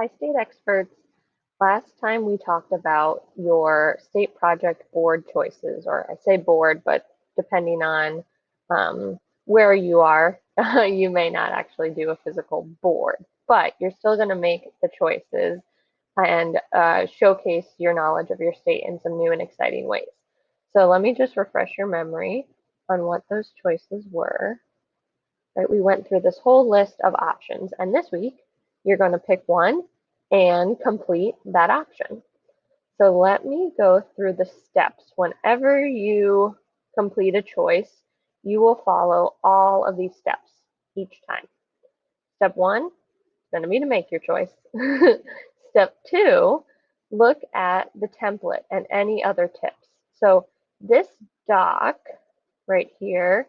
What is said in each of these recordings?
Hi, state experts. Last time we talked about your state project board choices, or I say board, but depending on where you are, you may not actually do a physical board, but you're still going to make the choices and showcase your knowledge of your state in some new and exciting ways. So let me just refresh your memory on what those choices were. Right, we went through this whole list of options, and this week you're going to pick one and complete that option. So let me go through the steps. Whenever you complete a choice, you will follow all of these steps each time. Step one is going to be to make your choice. Step two, look at the template and any other tips. So this doc right here,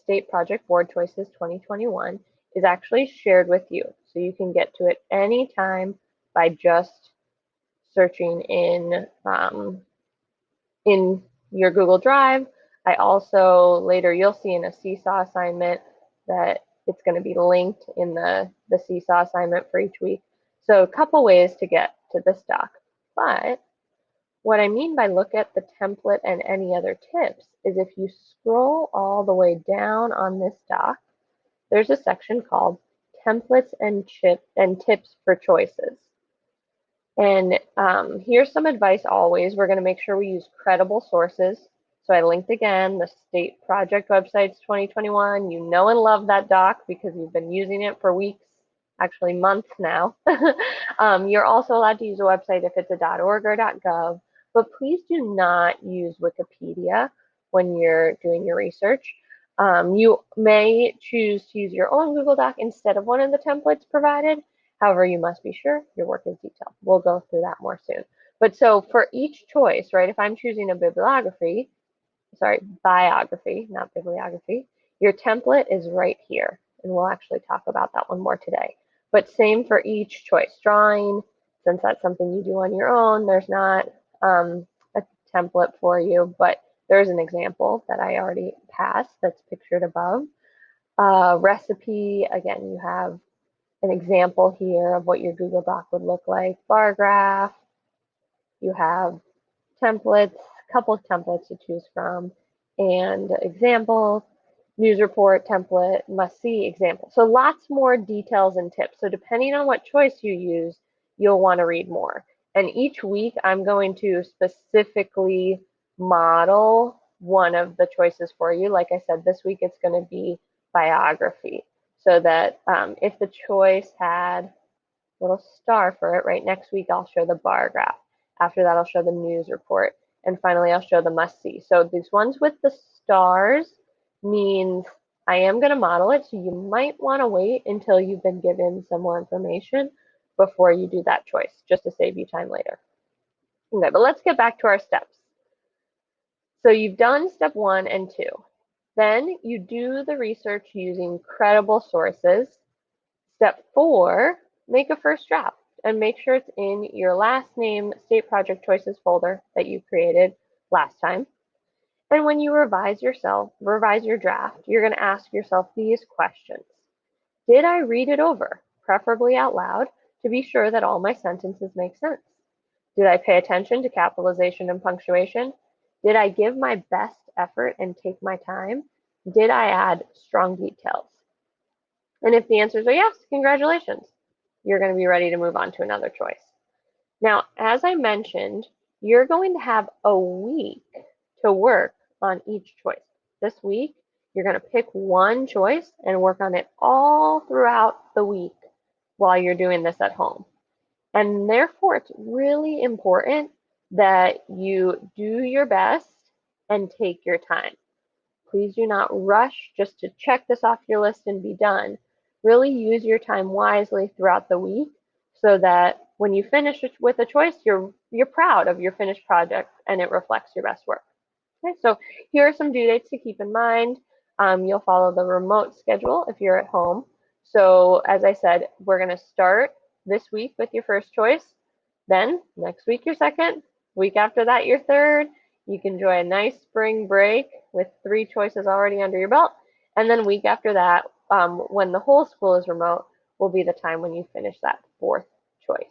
State Project Board Choices 2021, is actually shared with you. So you can get to it anytime by just searching in your Google Drive. I also, later you'll see in a Seesaw assignment that it's going to be linked in the Seesaw assignment for each week. So a couple ways to get to this doc. But what I mean by look at the template and any other tips is if you scroll all the way down on this doc, there's a section called Templates and Tips for Choices. And here's some advice always. We're going to make sure we use credible sources. So I linked again the state project websites 2021. You know and love that doc because you've been using it for weeks, actually months now. You're also allowed to use a website if it's a .org or .gov, but please do not use Wikipedia when you're doing your research. You may choose to use your own Google Doc instead of one of the templates provided. However, you must be sure your work is detailed. We'll go through that more soon. But so for each choice, right, if I'm choosing a bibliography, biography, not bibliography, your template is right here. And we'll actually talk about that one more today. But same for each choice. Drawing, since that's something you do on your own, there's not a template for you, but there's an example that I already passed that's pictured above. Recipe, again, you have an example here of what your Google Doc would look like. Bar graph, you have templates, a couple of templates to choose from, and example, news report, template, must see, example. So lots more details and tips. So depending on what choice you use, you'll want to read more. And each week I'm going to specifically model one of the choices for you. Like I said, this week it's going to be biography. So that if the choice had a little star for it, right, next week I'll show the bar graph. After that, I'll show the news report. And finally, I'll show the must-see. So these ones with the stars means I am going to model it, so you might want to wait until you've been given some more information before you do that choice, just to save you time later. Okay, but let's get back to our steps. So you've done step 1 and 2. Then you do the research using credible sources. Step 4, make a first draft and make sure it's in your last name state project choices folder that you created last time. And when you revise your draft, you're going to ask yourself these questions. Did I read it over, preferably out loud, to be sure that all my sentences make sense? Did I pay attention to capitalization and punctuation? Did I give my best effort and take my time? Did I add strong details? And if the answers are yes, congratulations. You're going to be ready to move on to another choice. Now, as I mentioned, you're going to have a week to work on each choice. This week, you're going to pick one choice and work on it all throughout the week while you're doing this at home. And therefore, it's really important that you do your best and take your time. Please do not rush just to check this off your list and be done. Really use your time wisely throughout the week so that when you finish with a choice, you're proud of your finished project and it reflects your best work. Okay, so here are some due dates to keep in mind. You'll follow the remote schedule if you're at home. So as I said, we're going to start this week with your first choice. Then next week, your second. Week after that, your third. You can enjoy a nice spring break with 3 choices already under your belt. And then week after that, when the whole school is remote, will be the time when you finish that 4th choice.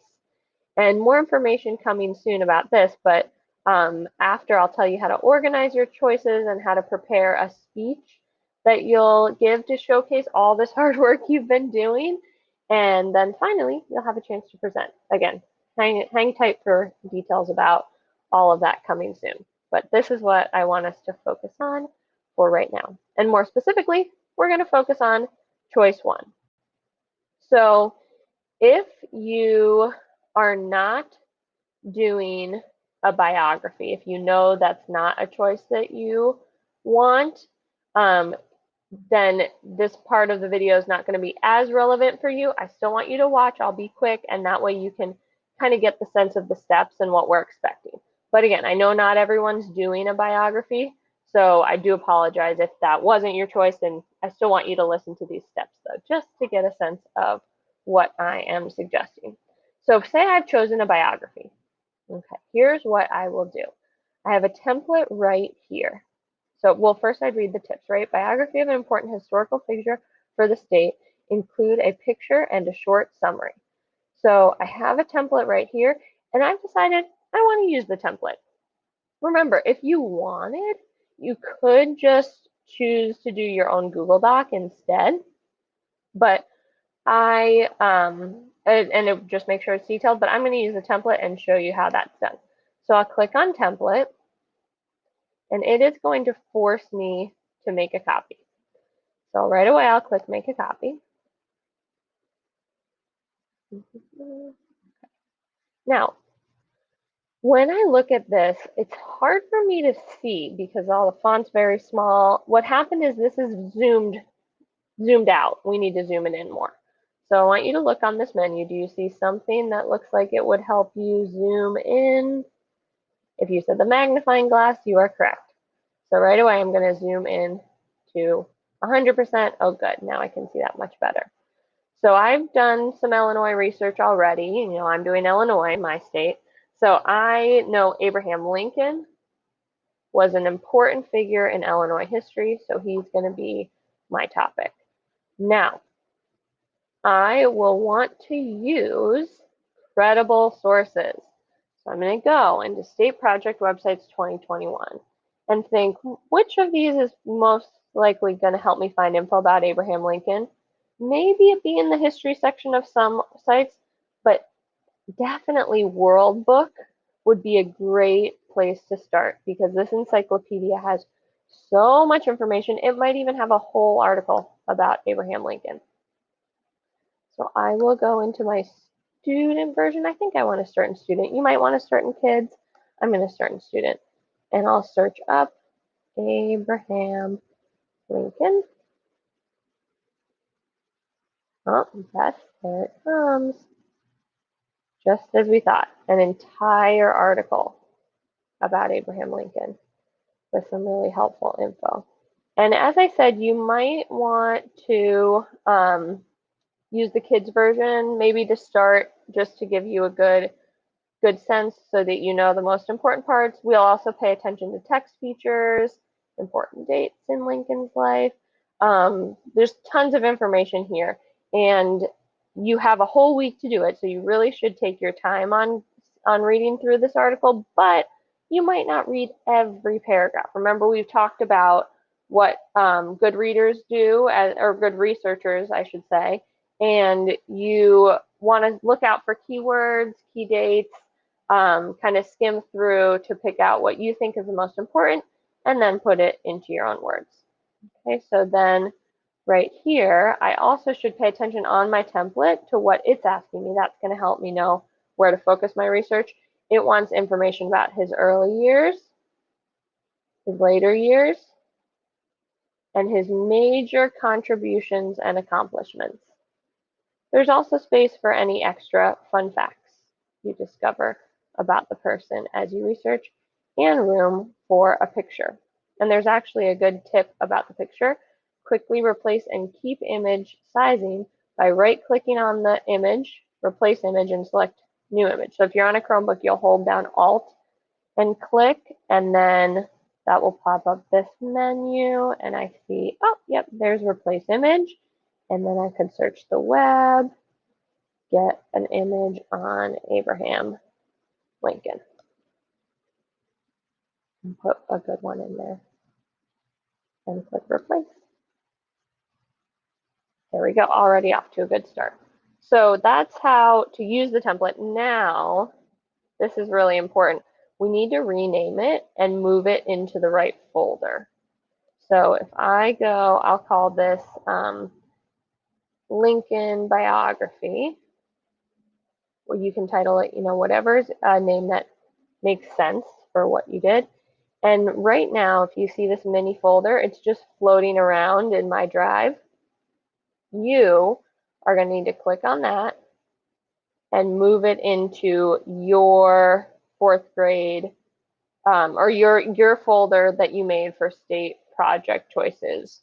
And more information coming soon about this, but after I'll tell you how to organize your choices and how to prepare a speech that you'll give to showcase all this hard work you've been doing. And then finally, you'll have a chance to present. Again, hang tight for details about all of that coming soon. But this is what I want us to focus on for right now. And more specifically, we're going to focus on choice one. So if you are not doing a biography, if you know that's not a choice that you want, then this part of the video is not going to be as relevant for you. I still want you to watch. I'll be quick, and that way you can kind of get the sense of the steps and what we're expecting. But again, I know not everyone's doing a biography, so I do apologize if that wasn't your choice, and I still want you to listen to these steps, though, just to get a sense of what I am suggesting. So say I've chosen a biography. Okay, here's what I will do. I have a template right here. So, well, first I'd read the tips, right? Biography of an important historical figure for the state. Include a picture and a short summary. So I have a template right here, and I've decided I want to use the template. Remember, if you wanted, you could just choose to do your own Google Doc instead, but and it just make sure it's detailed, but I'm going to use the template and show you how that's done. So I'll click on template, and it is going to force me to make a copy. So right away, I'll click make a copy. Now, when I look at this, it's hard for me to see because all the font's very small. What happened is this is zoomed out. We need to zoom it in more. So I want you to look on this menu. Do you see something that looks like it would help you zoom in? If you said the magnifying glass, you are correct. So right away, I'm going to zoom in to 100%. Oh, good. Now I can see that much better. So I've done some Illinois research already. You know, I'm doing Illinois, my state. So I know Abraham Lincoln was an important figure in Illinois history, so he's going to be my topic. Now, I will want to use credible sources. So I'm going to go into State Project Websites 2021 and think, which of these is most likely going to help me find info about Abraham Lincoln? Maybe it be in the history section of some sites, but definitely World Book would be a great place to start because this encyclopedia has so much information. It might even have a whole article about Abraham Lincoln. So I will go into my student version. I think I want to start in student. You might want to start in kids. I'm going to start in student. And I'll search up Abraham Lincoln. Oh, yes, there it comes. Just as we thought, an entire article about Abraham Lincoln with some really helpful info. And as I said, you might want to use the kids version maybe to start, just to give you a good sense so that you know the most important parts. We'll also pay attention to text features, important dates in Lincoln's life. There's tons of information here, and you have a whole week to do it, so you really should take your time on reading through this article, but you might not read every paragraph. Remember, we've talked about what good readers do, or good researchers, I should say, and you want to look out for keywords, key dates, kind of skim through to pick out what you think is the most important, and then put it into your own words. Okay, so then right here, I also should pay attention on my template to what it's asking me. That's going to help me know where to focus my research. It wants information about his early years, his later years, and his major contributions and accomplishments. There's also space for any extra fun facts you discover about the person as you research, and room for a picture. And there's actually a good tip about the picture. Quickly replace and keep image sizing by right-clicking on the image, replace image, and select new image. So if you're on a Chromebook, you'll hold down Alt and click, and then that will pop up this menu, and I see, oh, yep, there's replace image, and then I could search the web, get an image on Abraham Lincoln and put a good one in there and click replace. There we go, already off to a good start. So that's how to use the template. Now, this is really important. We need to rename it and move it into the right folder. So if I go, I'll call this Lincoln Biography. Well, you can title it, whatever's a name that makes sense for what you did. And right now, if you see this mini folder, it's just floating around in my drive. You are going to need to click on that and move it into your fourth grade or your folder that you made for state project choices,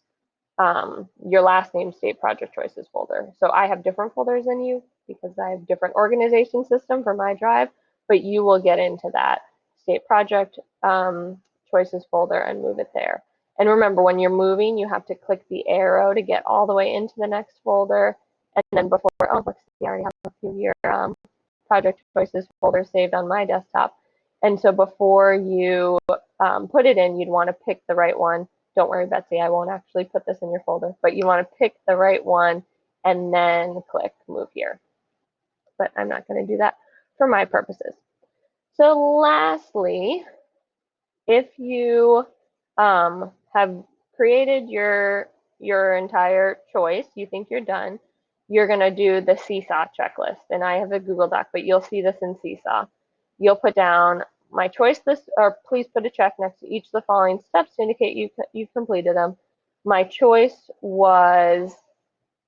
your last name state project choices folder. So I have different folders than you because I have different organization system for my drive, but you will get into that state project choices folder and move it there. And remember, when you're moving, you have to click the arrow to get all the way into the next folder. And then before, oh, let's see, I already have a few of your project choices folder saved on my desktop. And so before you put it in, you'd want to pick the right one. Don't worry, Betsy, I won't actually put this in your folder, but you want to pick the right one and then click move here. But I'm not going to do that for my purposes. So lastly, if you have created your entire choice, you think you're done, you're going to do the Seesaw checklist. And I have a Google Doc, but you'll see this in Seesaw. You'll put down my choice list, or please put a check next to each of the following steps to indicate you've completed them. My choice was,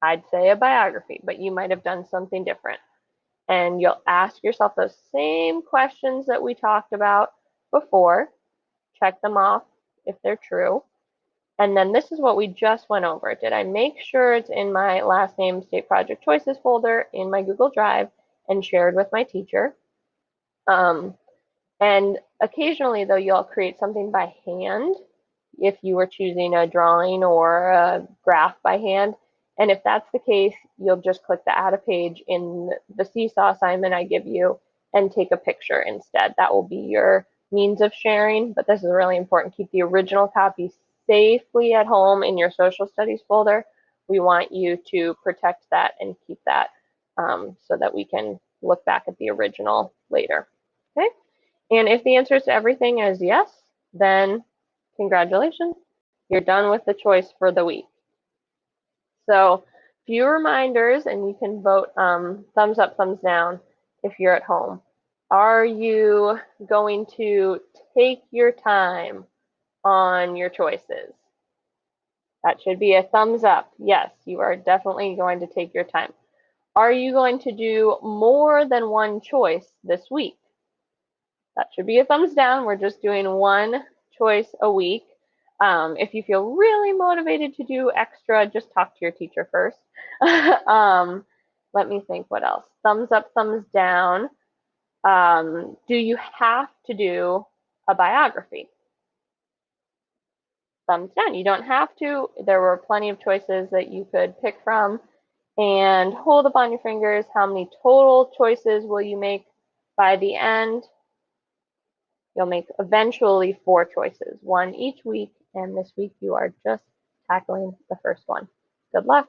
I'd say, a biography, but you might have done something different. And you'll ask yourself those same questions that we talked about before. Check them off if they're true. And then this is what we just went over. Did I make sure it's in my last name state project choices folder in my Google Drive and shared with my teacher? And occasionally, though, you'll create something by hand if you were choosing a drawing or a graph by hand. And if that's the case, you'll just click the add a page in the Seesaw assignment I give you and take a picture instead. That will be your means of sharing, but this is really important. Keep the original copy safely at home in your social studies folder. We want you to protect that and keep that so that we can look back at the original later. Okay? And if the answer to everything is yes, then congratulations, you're done with the choice for the week. So few reminders, and you can vote thumbs up, thumbs down if you're at home. Are you going to take your time on your choices? That should be a thumbs up. Yes, you are definitely going to take your time. Are you going to do more than one choice this week? That should be a thumbs down. We're just doing one choice a week. If you feel really motivated to do extra, just talk to your teacher first. Let me think what else. Thumbs up, thumbs down. Do you have to do a biography? Thumbs down. You don't have to. There were plenty of choices that you could pick from. And hold up on your fingers. How many total choices will you make by the end? You'll make eventually 4 choices, one each week, and this week you are just tackling the first one. Good luck.